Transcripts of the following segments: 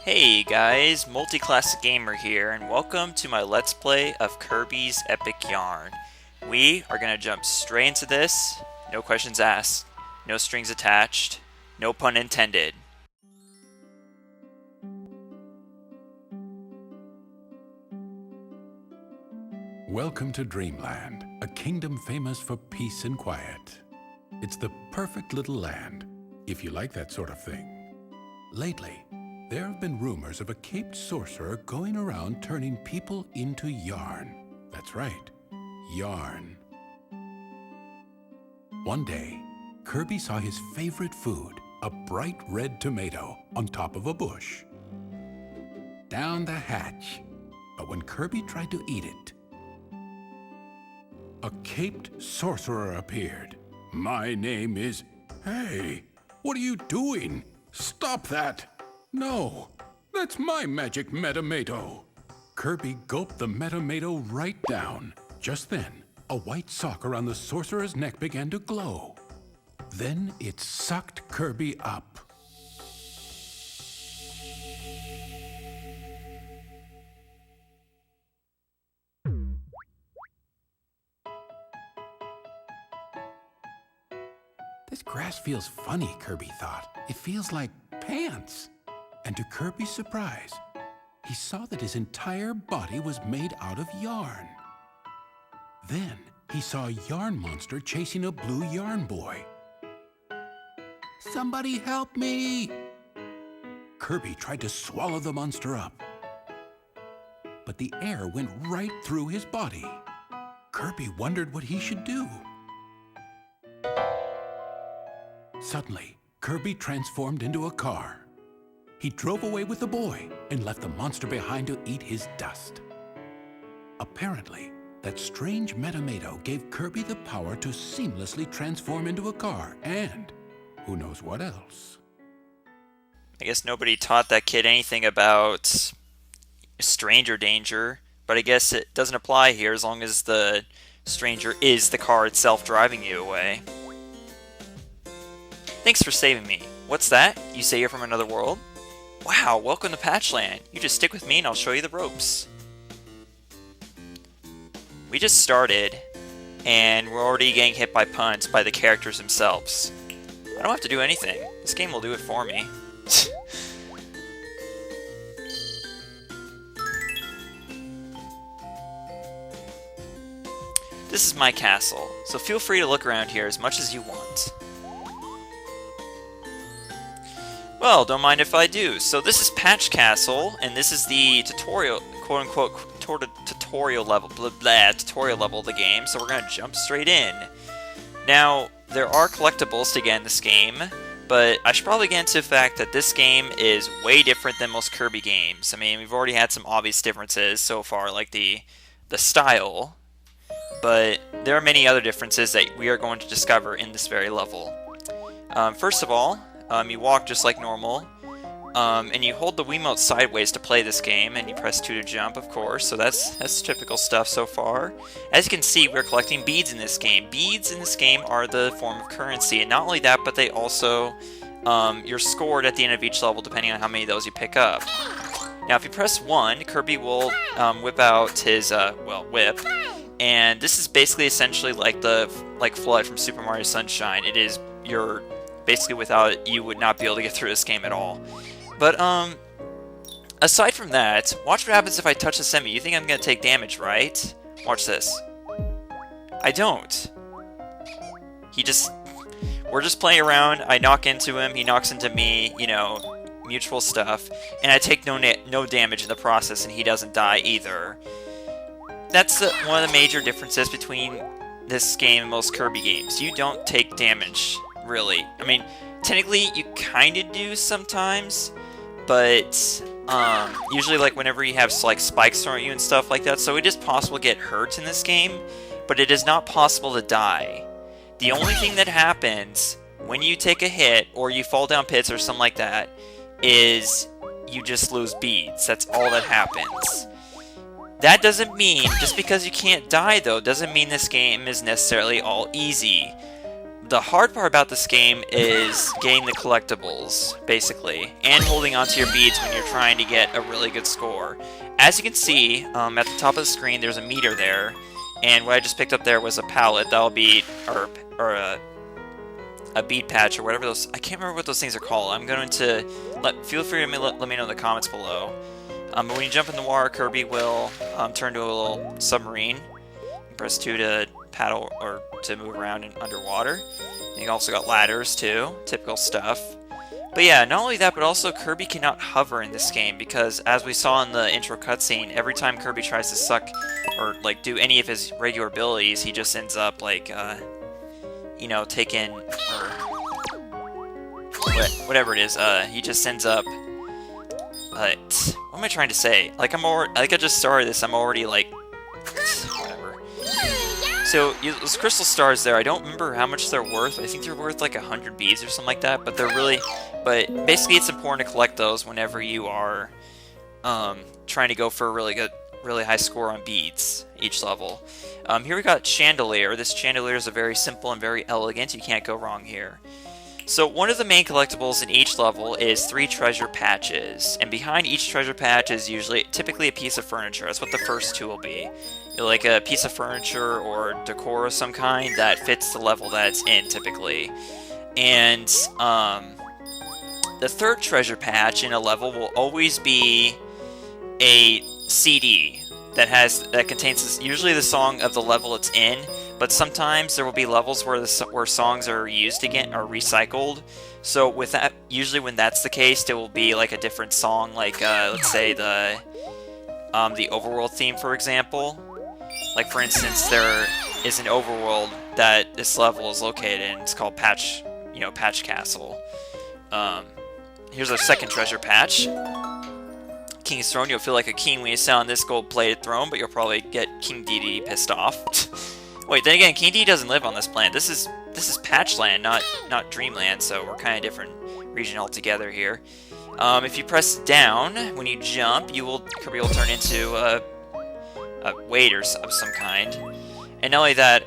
Hey guys, Multiclassic Gamer here, and welcome to my Let's Play of Kirby's Epic Yarn. We are gonna jump straight into this, no questions asked, no strings attached, no pun intended. Welcome to Dreamland, a kingdom famous for peace and quiet. It's the perfect little land, if you like that sort of thing. Lately, there have been rumors of a caped sorcerer going around turning people into yarn. That's right, yarn. One day, Kirby saw his favorite food, a bright red tomato, on top of a bush. Down the hatch. But when Kirby tried to eat it, a caped sorcerer appeared. My name is... Hey, what are you doing? Stop that! No, that's my magic Metamato. Kirby gulped the Metamato right down. Just then, a white sock around the sorcerer's neck began to glow. Then it sucked Kirby up. This grass feels funny, Kirby thought. It feels like pants. And to Kirby's surprise, he saw that his entire body was made out of yarn. Then he saw a yarn monster chasing a blue yarn boy. Somebody help me! Kirby tried to swallow the monster up, but the air went right through his body. Kirby wondered what he should do. Suddenly, Kirby transformed into a car. He drove away with the boy and left the monster behind to eat his dust. Apparently, that strange Metamato gave Kirby the power to seamlessly transform into a car and who knows what else. I guess nobody taught that kid anything about stranger danger, but I guess it doesn't apply here as long as the stranger is the car itself driving you away. Thanks for saving me. What's that? You say you're from another world? Wow, welcome to Patchland. You just stick with me and I'll show you the ropes. We just started, and we're already getting hit by puns by the characters themselves. I don't have to do anything. This game will do it for me. This is my castle, so feel free to look around here as much as you want. Well, don't mind if I do. So this is Patch Castle, and this is the tutorial, quote-unquote, tutorial level, tutorial level of the game, so we're going to jump straight in. Now, there are collectibles to get in this game, but I should probably get into the fact that this game is way different than most Kirby games. I mean, we've already had some obvious differences so far, like the style, but there are many other differences that we are going to discover in this very level. First of all, you walk just like normal, and you hold the Wiimote sideways to play this game, and you press 2 to jump, of course, so that's typical stuff so far. As you can see, we're collecting beads in this game. Beads in this game are the form of currency, and not only that, but they also, you're scored at the end of each level depending on how many of those you pick up. Now, if you press 1, Kirby will whip out his, whip, and this is basically essentially like FLUDD from Super Mario Sunshine. It is basically without it, you would not be able to get through this game at all. But, aside from that, watch what happens if I touch this enemy. You think I'm going to take damage, right? Watch this. I don't. We're just playing around, I knock into him, he knocks into me, you know, mutual stuff, and I take no damage in the process, and he doesn't die either. That's one of the major differences between this game and most Kirby games. You don't take damage, really. I mean, technically you kind of do sometimes, but usually like whenever you have like spikes thrown at you and stuff like that, so it is possible to get hurt in this game, but it is not possible to die. The only thing that happens when you take a hit or you fall down pits or something like that is you just lose beads. That's all that happens. That doesn't mean, just because you can't die though, doesn't mean this game is necessarily all easy. the hard part about this game is getting the collectibles, basically, and holding onto your beads when you're trying to get a really good score. As you can see, at the top of the screen, there's a meter there, and what I just picked up there was a pallet. That'll be, or a bead patch, or whatever those, I can't remember what those things are called. I'm going to, feel free to let me know in the comments below. But when you jump in the water, Kirby will turn to a little submarine. Press 2 to paddle, or to move around underwater. And you also got ladders too, typical stuff. But yeah, not only that, but also Kirby cannot hover in this game, because as we saw in the intro cutscene, every time Kirby tries to suck or like do any of his regular abilities, he just ends up like you know, taking, or whatever it is, he just ends up what am I trying to say? Like I just started this, I'm already like whatever. So those crystal stars there, I don't remember how much they're worth. I think they're worth like 100 beads or something like that. But but basically, it's important to collect those whenever you are trying to go for a really high score on beads each level. Here we got Chandelier. This Chandelier is a very simple and very elegant. You can't go wrong here. So one of the main collectibles in each level is 3 treasure patches, and behind each treasure patch is typically a piece of furniture. That's what the first 2 will be. Like a piece of furniture or decor of some kind that fits the level that it's in, typically. And the third treasure patch in a level will always be a CD that contains usually the song of the level it's in, but sometimes there will be levels where songs are used again, or recycled. So with that, usually when that's the case, it will be like a different song, like let's say the overworld theme, for example. Like for instance, there is an overworld that this level is located in. It's called Patch Castle. Here's our second treasure patch. King's Throne. You'll feel like a king when you sit on this gold-plated throne, but you'll probably get King Dedede pissed off. Wait, then again, King Dedede doesn't live on this planet. This is Patchland, not Dreamland, so we're kind of different region altogether here. If you press down when you jump, Kirby will turn into a weight of some kind. And not only that,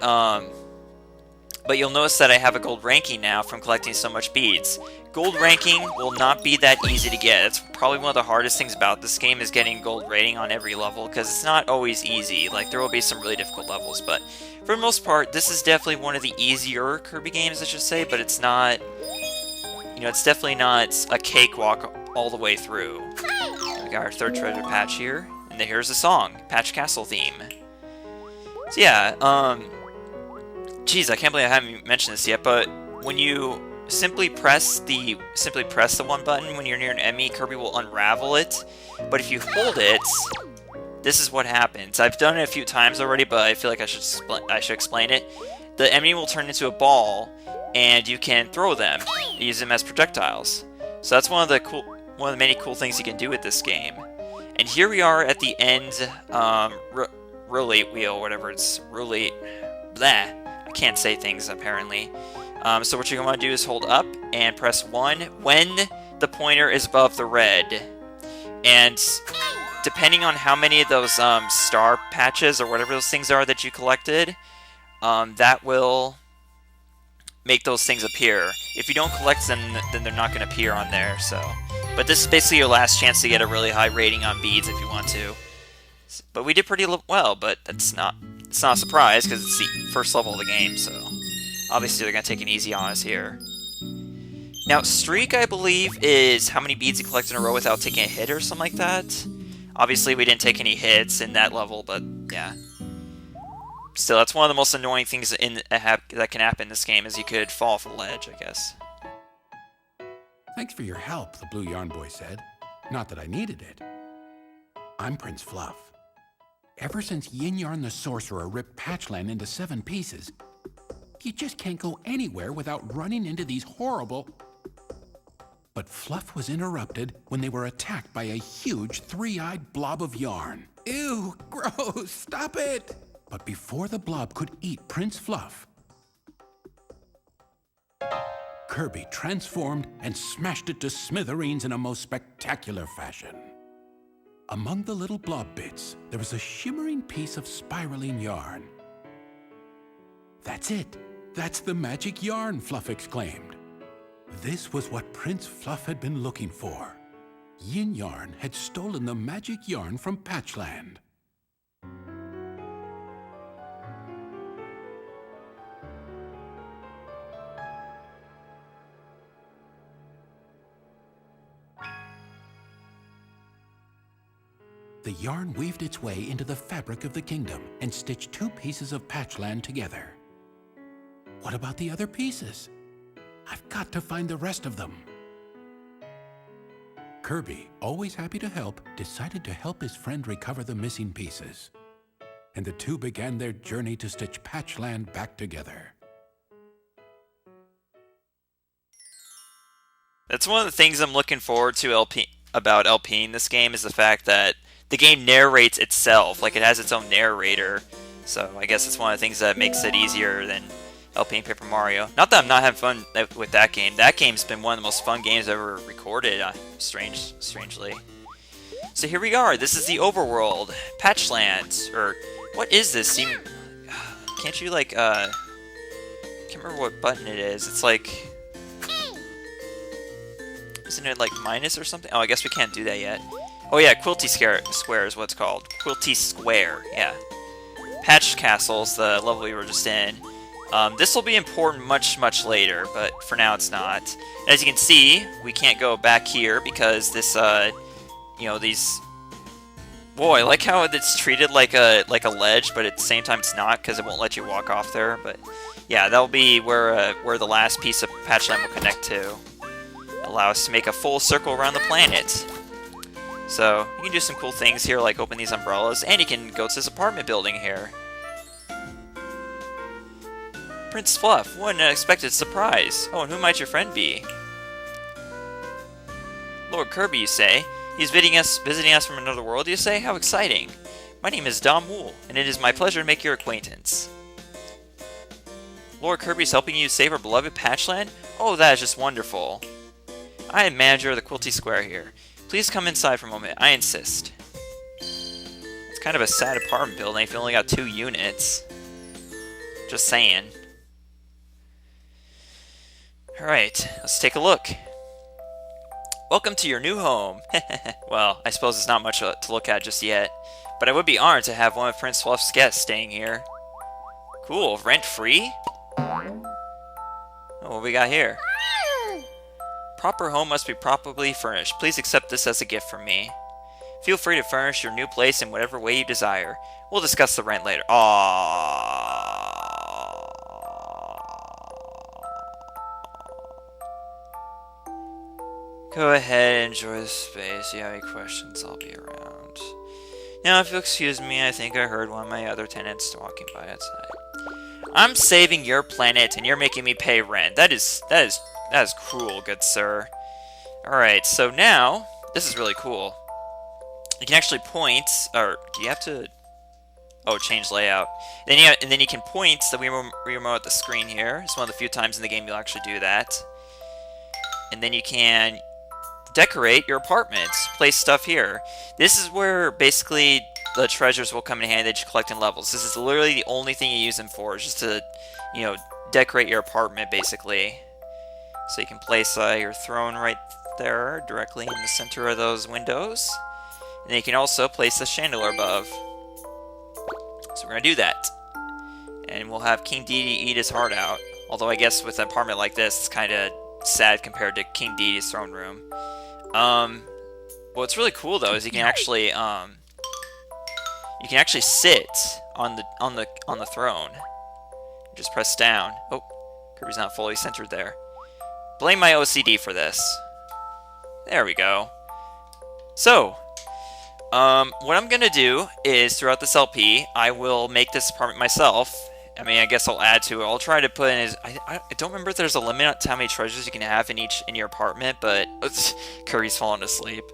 but you'll notice that I have a gold ranking now from collecting so much beads. Gold ranking will not be that easy to get. It's probably one of the hardest things about this game is getting gold rating on every level, because it's not always easy. Like, there will be some really difficult levels, but for the most part, this is definitely one of the easier Kirby games, I should say, but it's not, it's definitely not a cakewalk all the way through. We got our third treasure patch here, and here's the song, Patch Castle theme. So yeah, geez, I can't believe I haven't mentioned this yet, but when you simply press the one button when you're near an enemy, Kirby will unravel it. But if you hold it, this is what happens. I've done it a few times already, but I feel like I should explain it. The enemy will turn into a ball, and you can throw them, use them as projectiles. So that's one of the many cool things you can do with this game. And here we are at the end, roulette wheel, whatever it's, roulette, blah. I can't say things apparently. So what you're going to do is hold up and press 1 when the pointer is above the red. And depending on how many of those star patches or whatever those things are that you collected, that will make those things appear. If you don't collect them, then they're not going to appear on there. So, but this is basically your last chance to get a really high rating on beads if you want to. But we did pretty well, but it's not a surprise because it's the first level of the game, so obviously they're going to take it easy on us here. Now, Streak, I believe, is how many beads you collect in a row without taking a hit or something like that. Obviously, we didn't take any hits in that level, but yeah. Still, that's one of the most annoying things that can happen in this game, is you could fall off a ledge, I guess. Thanks for your help, the Blue Yarn Boy said. Not that I needed it. I'm Prince Fluff. Ever since Yin Yarn the Sorcerer ripped Patchland into 7 pieces, you just can't go anywhere without running into these horrible... But Fluff was interrupted when they were attacked by a huge 3-eyed blob of yarn. Ew, gross, stop it! But before the blob could eat Prince Fluff, Kirby transformed and smashed it to smithereens in a most spectacular fashion. Among the little blob bits, there was a shimmering piece of spiraling yarn. That's it. That's the magic yarn, Fluff exclaimed. This was what Prince Fluff had been looking for. Yin Yarn had stolen the magic yarn from Patchland. The yarn weaved its way into the fabric of the kingdom and stitched two pieces of Patchland together. What about the other pieces? I've got to find the rest of them. Kirby, always happy to help, decided to help his friend recover the missing pieces. And the two began their journey to stitch Patchland back together. That's one of the things I'm looking forward to about LP in this game, is the fact that the game narrates itself, like it has its own narrator. So I guess it's one of the things that makes it easier than LP and Paper Mario. Not that I'm not having fun with that game. That game's been one of the most fun games I've ever recorded, strangely. So here we are. This is the overworld, Patchland, or what is this? Can't you like can't remember what button it is. It's like, isn't it like minus or something? Oh, I guess we can't do that yet. Oh yeah, Quilty Square is what it's called. Quilty Square, yeah. Patch Castle's the level we were just in. This will be important much later, but for now it's not. As you can see, we can't go back here because this, you know, these... Whoa, I like how it's treated like a ledge, but at the same time it's not, because it won't let you walk off there. But yeah, that'll be where the last piece of Patchland will connect to. Allow us to make a full circle around the planet. So, you can do some cool things here, like open these umbrellas, and you can go to this apartment building here. Prince Fluff, what an unexpected surprise. Oh, and who might your friend be? Lord Kirby, you say? He's visiting us from another world, you say? How exciting. My name is Dom Wool, and it is my pleasure to make your acquaintance. Lord Kirby's helping you save our beloved Patchland? Oh, that is just wonderful. I am manager of the Quilty Square here. Please come inside for a moment. I insist. It's kind of a sad apartment building if you only got 2 units. Just saying. Alright, let's take a look. Welcome to your new home. Well, I suppose it's not much to look at just yet. But I would be honored to have one of Prince Fluff's guests staying here. Cool, rent-free? Oh, what we got here? Proper home must be properly furnished. Please accept this as a gift from me. Feel free to furnish your new place in whatever way you desire. We'll discuss the rent later. Aww. Go ahead and enjoy the space. If you have any questions, I'll be around. Now, if you'll excuse me, I think I heard one of my other tenants walking by outside. I'm saving your planet, and you're making me pay rent. That is cruel, good sir. Alright, so now, this is really cool. You can actually point, or do you have to... Oh, change layout. And then you can point the Wii Remote at the screen here. It's one of the few times in the game you'll actually do that. And then you can decorate your apartments. Place stuff here. This is where, basically, the treasures will come in handy that you collect in levels. This is literally the only thing you use them for, is just to, you know, decorate your apartment, basically. So you can place your throne right there, directly in the center of those windows. And then you can also place the chandelier above. So we're going to do that. And we'll have King Dedede eat his heart out. Although I guess with an apartment like this, it's kind of sad compared to King Dedede's throne room. What's really cool though is you can actually sit on the throne. Just press down. Oh, Kirby's not fully centered there. Blame my OCD for this. There we go. So, what I'm gonna do is throughout this LP, I will make this apartment myself. I mean, I guess I'll add to it. I'll try to put in I don't remember if there's a limit to how many treasures you can have in your apartment, but Kirby's falling asleep.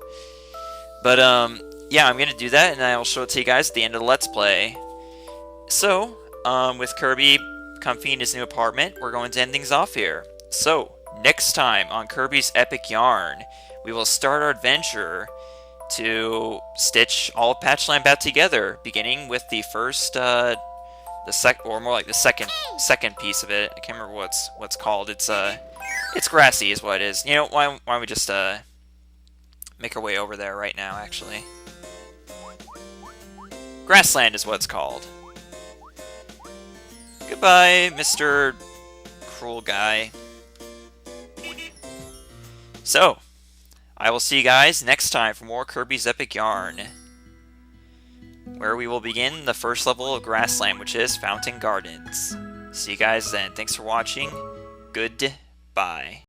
But yeah, I'm gonna do that, and I'll show it to you guys at the end of the Let's Play. So, with Kirby comfy in his new apartment, we're going to end things off here. So, next time on Kirby's Epic Yarn, we will start our adventure to stitch all of Patchland back together, beginning with the first or more like the second piece of it. I can't remember what's called. It's grassy is what it is. You know, why don't we just make our way over there right now, actually. Grassland is what it's called. Goodbye, Mr. Cruel Guy. So, I will see you guys next time for more Kirby's Epic Yarn, where we will begin the first level of Grassland, which is Fountain Gardens. See you guys then. Thanks for watching. Goodbye.